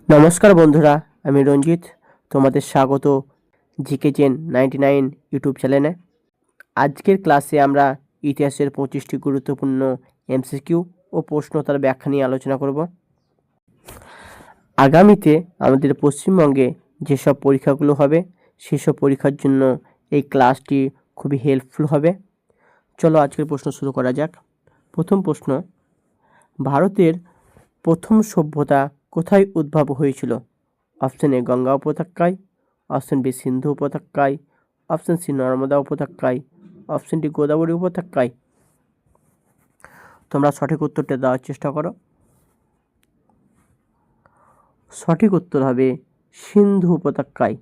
নমস্কার বন্ধুরা, আমি রঞ্জিত। তোমাদের স্বাগত জিকে জেন 99 ইউটিউব চ্যানেলে। আজকের ক্লাসে আমরা ইতিহাসের 25টি গুরুত্বপূর্ণ এমসিকিউ ও প্রশ্ন তার ব্যাখ্যা নিয়ে আলোচনা করব। আগামীতে আমাদের পশ্চিমবঙ্গে যেসব পরীক্ষাগুলো হবে সেসব পরীক্ষার জন্য এই ক্লাসটি খুবই হেল্পফুল হবে। চলো আজকের প্রশ্ন শুরু করা যাক। প্রথম প্রশ্ন, ভারতের প্রথম সভ্যতা কোথায় উদ্ভব হয়েছিল? অপশন এ গঙ্গা উপত্যকায়, অপশন বি সিন্ধু উপত্যকায়, অপশন সি নর্মদা উপত্যকায়, অপশন ডি গোদাবরী উপত্যকায়। তোমরা সঠিক উত্তরটা দেওয়ার চেষ্টা করো। সঠিক উত্তর হবে সিন্ধু উপত্যকায়।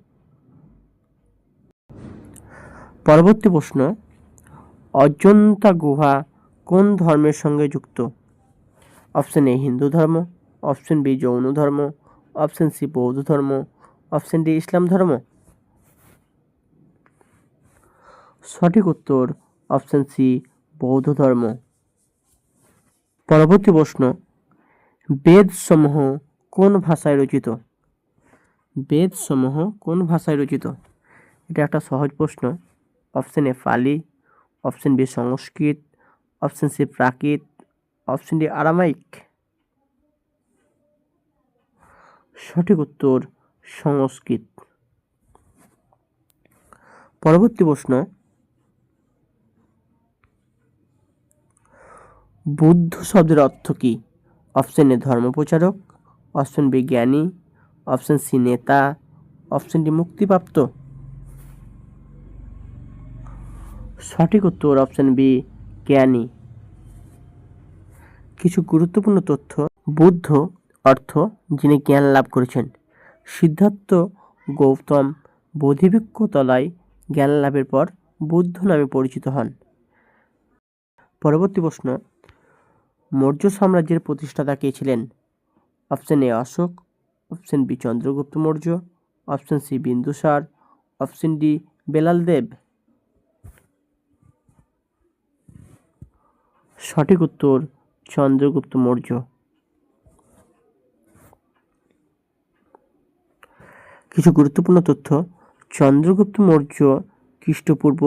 পরবর্তী প্রশ্ন, অজন্তা গুহা কোন ধর্মের সঙ্গে যুক্ত? অপশন এ হিন্দু ধর্ম, অপশন বি জৈন ধর্ম, অপশন সি বৌদ্ধ ধর্ম, অপশন ডি ইসলাম ধর্ম। সঠিক উত্তর অপশন সি বৌদ্ধ ধর্ম। পরবর্তী প্রশ্ন, বেদসমূহ কোন ভাষায় রচিত? বেদসমূহ কোন ভাষায় রচিত? এটা একটা সহজ প্রশ্ন। অপশন এ পালি, অপশন বি সংস্কৃত, অপশন সি প্রাকৃত, অপশন ডি আরামাইক। সঠিক উত্তর সংস্কৃত। পরবর্তী প্রশ্ন, বুদ্ধ শব্দের অর্থ কি? অপশন এ ধর্মপ্রচারক, অপশন বি জ্ঞানী, অপশন সি নেতা, অপশন ডি মুক্তিপ্রাপ্ত। সঠিক উত্তর অপশন বি জ্ঞানী। কিছু গুরুত্বপূর্ণ তথ্য। বুদ্ধ অর্থ যিনি জ্ঞান লাভ করেছেন। সিদ্ধার্থ গৌতম বোধিবৃক্ষ তলায় জ্ঞান লাভের পর বুদ্ধ নামে পরিচিত হন। পরবর্তী প্রশ্ন, মৌর্য সাম্রাজ্যের প্রতিষ্ঠাতা কে ছিলেন? Option A Ashoka, option B Chandragupta Maurya, option C Bindusara, option D Belal Deb. সঠিক উত্তর চন্দ্রগুপ্ত মৌর্য। কিছু গুরুত্বপূর্ণ তথ্য। চন্দ্রগুপ্ত মৌর্য খ্রিস্টপূর্ব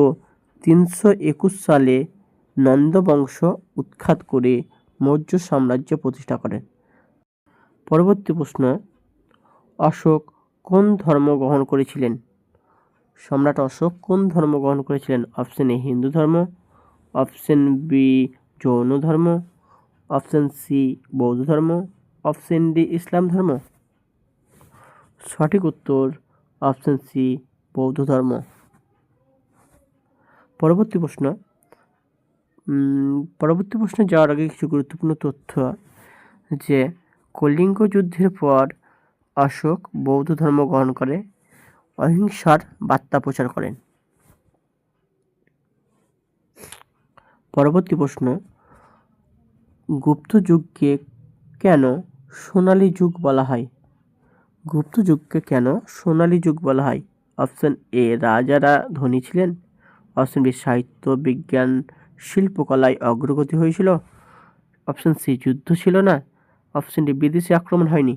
321 সালে নন্দ বংশ উৎখাত করে মৌর্য সাম্রাজ্য প্রতিষ্ঠা করেন। পরবর্তী প্রশ্ন, অশোক কোন ধর্ম গ্রহণ করেছিলেন? সম্রাট অশোক কোন ধর্ম গ্রহণ করেছিলেন? অপশন এ হিন্দু ধর্ম, অপশন বি জৈন ধর্ম, অপশন সি বৌদ্ধ ধর্ম, অপশন ডি ইসলাম ধর্ম। সঠিক উত্তর অপশন সি বৌদ্ধ ধর্ম। পরবর্তী প্রশ্নে যাওয়ার আগে কিছু গুরুত্বপূর্ণ তথ্য, যে কলিঙ্গ যুদ্ধের পর অশোক বৌদ্ধ ধর্ম গ্রহণ করে অহিংসার বার্তা প্রচার করেন। পরবর্তী প্রশ্ন, গুপ্ত যুগকে কেন সোনালী যুগ বলা হয়? গুপ্ত যুগকে কেন সোনালী যুগ বলা হয়? অপশন এ রাজারা ধনী ছিলেন, অপশন বি সাহিত্য বিজ্ঞান শিল্পকলায় অগ্রগতি হয়েছিল, অপশন সি যুদ্ধ ছিল না, অপশন ডি বিদেশি আক্রমণ হয়নি।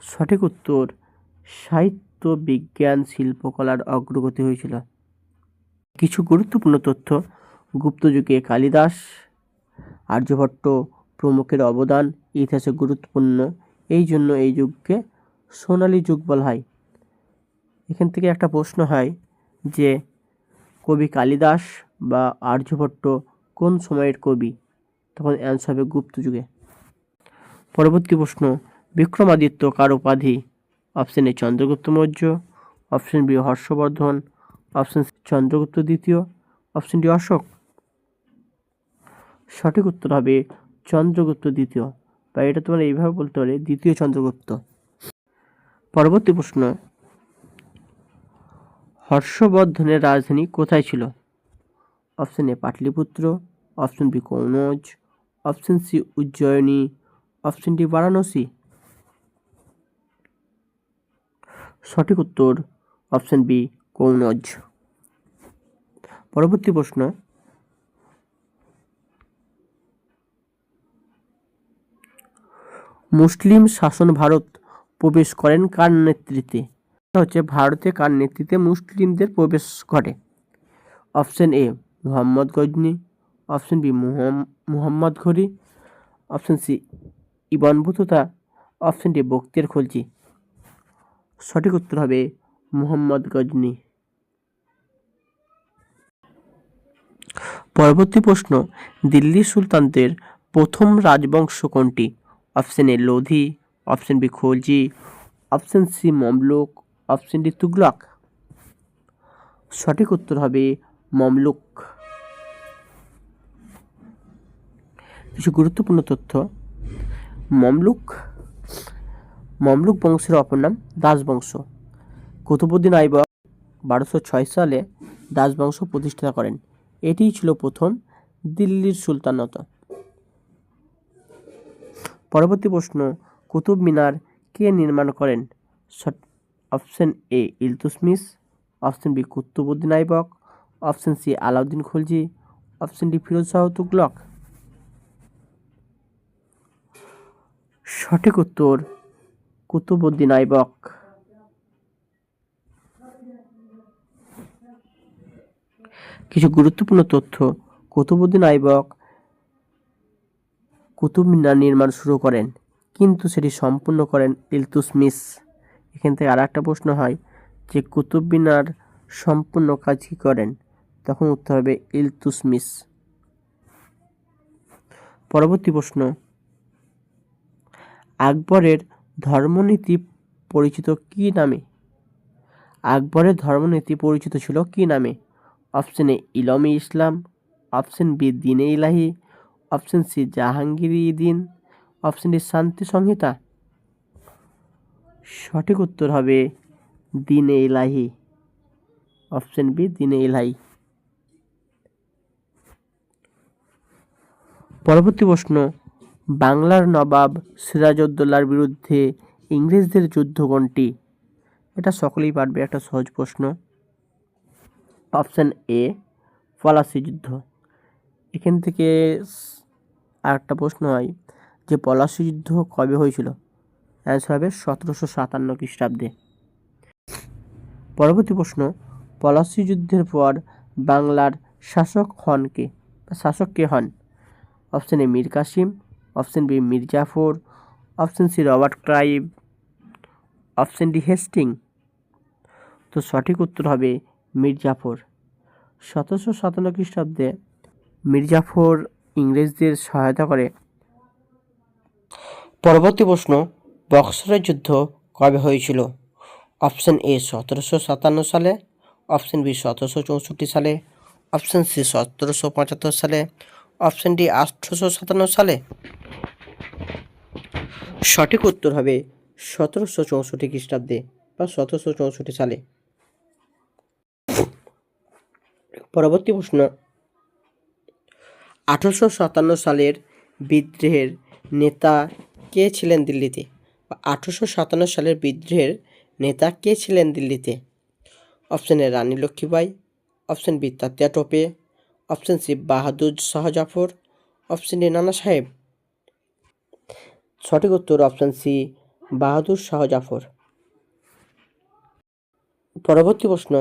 সঠিক উত্তর সাহিত্য বিজ্ঞান শিল্পকলার অগ্রগতি হয়েছিল। কিছু গুরুত্বপূর্ণ তথ্য, গুপ্ত যুগে কালিদাস আর্যভট্ট প্রমুখের অবদান ইতিহাসে গুরুত্বপূর্ণ, এই জন্য এই যুগকে সোনালী যুগ বলা হয়। এখান থেকে একটা প্রশ্ন হয় যে কবি কালিদাস বা আর্যভট্ট কোন সময়ের কবি? তখন অ্যান্সার হবে গুপ্ত যুগে। পরবর্তী প্রশ্ন, বিক্রমাদিত্য কার উপাধি? Option A Chandragupta Maurya, option B Harshavardhana, option C Chandragupta দ্বিতীয়, অপশন ডি অশোক। সঠিক উত্তর হবে চন্দ্রগুপ্ত দ্বিতীয়, বা এটা তোমরা এইভাবে বলতে পারে দ্বিতীয় চন্দ্রগুপ্ত। পরবর্তী প্রশ্ন, হর্ষবর্ধনের রাজধানী কোথায় ছিল? Option A Pataliputra, option B Kannauj, option C Ujjain, option D Varanasi. সঠিক উত্তর অপশন বি কনৌজ। পরবর্তী প্রশ্ন, মুসলিম শাসন ভারত প্রবেশ করেন কার নেতৃত্বে? হচ্ছে ভারতে কার নেতৃত্বে মুসলিমদের প্রবেশ ঘটে? Option A Mohammad Ghazni, option B Muhammad Ghori, option C Ibn Battuta, option D Bakhtiyar Khalji. সঠিক উত্তর হবে মুহাম্মদ গজনি। পরবর্তী প্রশ্ন, দিল্লি সুলতানদের প্রথম রাজবংশ কোনটি? Option A Lodi, option B Khalji, option C Mamluk, option D Tughlaq. সঠিক উত্তর হবে মমলুক। কিছু গুরুত্বপূর্ণ তথ্য, মমলুক বংশের অপর নাম দাস বংশ। কুতুবউদ্দিন আইবক 1206 সালে দাস বংশ প্রতিষ্ঠা করেন। এটিই ছিল প্রথম দিল্লির সুলতানত। পরবর্তী প্রশ্ন, কুতুব মিনার কে নির্মাণ করেন? Option A Iltutmish, option B Qutbuddin Aibak, option C Alauddin Khalji, option D Firoz Shah Tughlaq. সঠিক উত্তর কুতুবউদ্দিন আইবক। কিছু গুরুত্বপূর্ণ তথ্য, কুতুবউদ্দিন আইবক কুতুব মিনার নির্মাণ শুরু করেন, কিন্তু সেটি সম্পূর্ণ করেন ইলতুৎমিশ। এখান থেকে আর একটা প্রশ্ন হয় যে কুতুব মিনার সম্পূর্ণ কাজ কি করেন? তখন উত্তর হবে ইলতুৎমিশ। পরবর্তী প্রশ্ন, আকবরের ধর্মনীতি পরিচিত কি নামে? আকবরের ধর্মনীতি পরিচিত ছিল কি নামে? অপশন এ ইলমে ইসলাম, অপশন বি দিনে ইলাহি, অপশন সি জাহাঙ্গীরি দিন, অপশন ডি শান্তি সংহিতা। সঠিক উত্তর হবে দিনে ইলাহি, অপশন বি দিনে ইলাহি। পরবর্তী প্রশ্ন, বাংলার নবাব সিরাজউদ্দৌলার বিরুদ্ধে ইংরেজদের যুদ্ধ কোনটি? এটা সকলেই পারবে, একটা সহজ প্রশ্ন। অপশন এ পলাশী যুদ্ধ। এখান থেকে আরেকটা প্রশ্ন হয় যে পলাশী যুদ্ধ কবে হয়েছিল? অ্যান্সার হবে 1757 খ্রিস্টাব্দে। পরবর্তী প্রশ্ন, পলাশী যুদ্ধের পর বাংলার শাসক কে হন? Option A Mir Qasim, option B Mir Jafar, option C Robert Clive, option D Hastings. তো সঠিক উত্তর হবে মীর জাফর। 1757 খ্রিস্টাব্দে মীর জাফর ইংরেজদের সহায়তা করে। পরবর্তী প্রশ্ন, বক্সারের যুদ্ধ কবে হয়েছিল? অপশন এ 1757 সালে, অপশন বি 1764 সালে, অপশন সি 1775 সালে, অপশন ডি 1857 সালে। সঠিক উত্তর হবে 1764 খ্রিস্টাব্দে বা 1764 সালে। পরবর্তী প্রশ্ন, 1857 সালের বিদ্রোহের নেতা কে ছিলেন দিল্লিতে? 1857 সালের বিদ্রোহের নেতা কে ছিলেন দিল্লিতে? Option A Rani Lakshmibai, option B Tatya Tope, option C Bahadur Shah Zafar, option D Nana Sahib. সঠিক উত্তর অপশন সি বাহাদুর শাহ জাফর। পরবর্তী প্রশ্ন,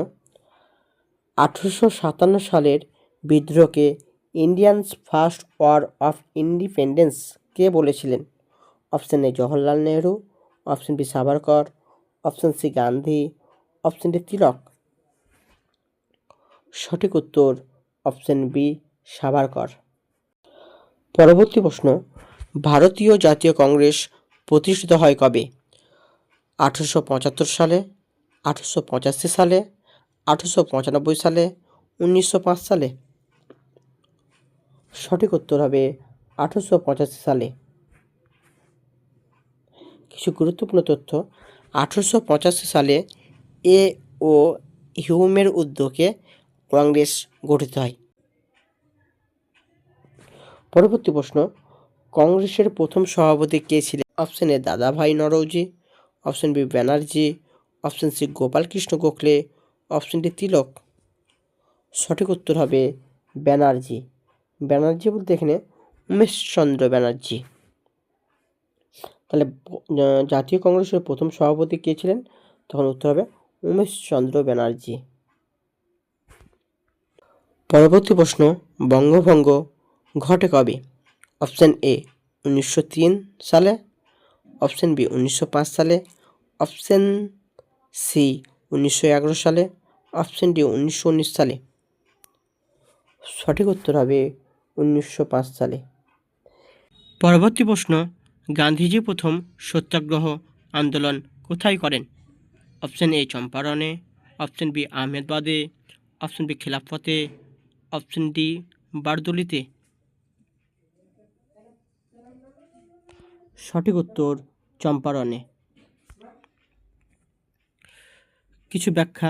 1857 সালের বিদ্রোহকে Indian first war of independence কে বলেছিলেন? Option A Jawaharlal Nehru, option B Savarkar, option C Gandhi, option D Tilak. সঠিক উত্তর অপশন বি সাভারকর। পরবর্তী প্রশ্ন, ভারতীয় জাতীয় কংগ্রেস প্রতিষ্ঠিত হয় কবে? 1875 সালে, 1885 সালে, 1895 সালে, 1905 সালে। সঠিক উত্তর হবে 1885 সালে। কিছু গুরুত্বপূর্ণ তথ্য, 1885 সালে এ ও হিউমের উদ্যোগে কংগ্রেস গঠিত হয়। পরবর্তী প্রশ্ন, কংগ্রেসের প্রথম সভাপতি কে ছিলেন? Option A Dadabhai Naoroji, option B Banerjee, option C Gopalkrishna Gokhale, option D Tilak. সঠিক উত্তর হবে ব্যানার্জি। ব্যানার্জি বলতে এখানে উমেশচন্দ্র ব্যানার্জি। তাহলে জাতীয় কংগ্রেসের প্রথম সভাপতি কে ছিলেন? তখন উত্তর হবে উমেশচন্দ্র ব্যানার্জি। পরবর্তী প্রশ্ন, বঙ্গভঙ্গ ঘটে কবে? অপশান এ 1903 সালে, অপশান বি 1905 সালে, অপশান সি 1911 সালে, অপশান ডি 1919 সালে। সঠিক উত্তর হবে 1905 সালে। পরবর্তী প্রশ্ন, গান্ধীজি প্রথম সত্যাগ্রহ আন্দোলন কোথায় করেন? অপশান এ চম্পারণে, অপশান বি আহমেদাবাদে, অপশান বি খিলাফতে, অপশান ডি বারদৌলিতে। সঠিক উত্তর চম্পারণে। কিছু ব্যাখ্যা,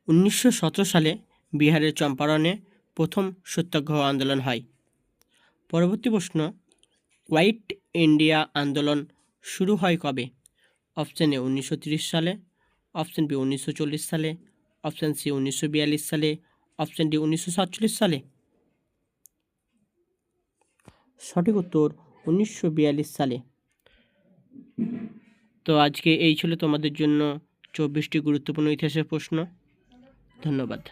1917 সালে বিহারের চম্পারণে প্রথম সত্যাগ্রহ আন্দোলন হয়। পরবর্তী প্রশ্ন, হোয়াইট ইন্ডিয়া আন্দোলন শুরু হয় কবে? অপশান এ 1930 সালে, অপশান বি 1940 সালে, অপশান সি 1942 সালে, অপশান ডি 1947 সালে। সঠিক উত্তর 1942 সালে। তো আজকে এই ছিল তোমাদের জন্য 24টি গুরুত্বপূর্ণ ইতিহাসের প্রশ্ন। ধন্যবাদ।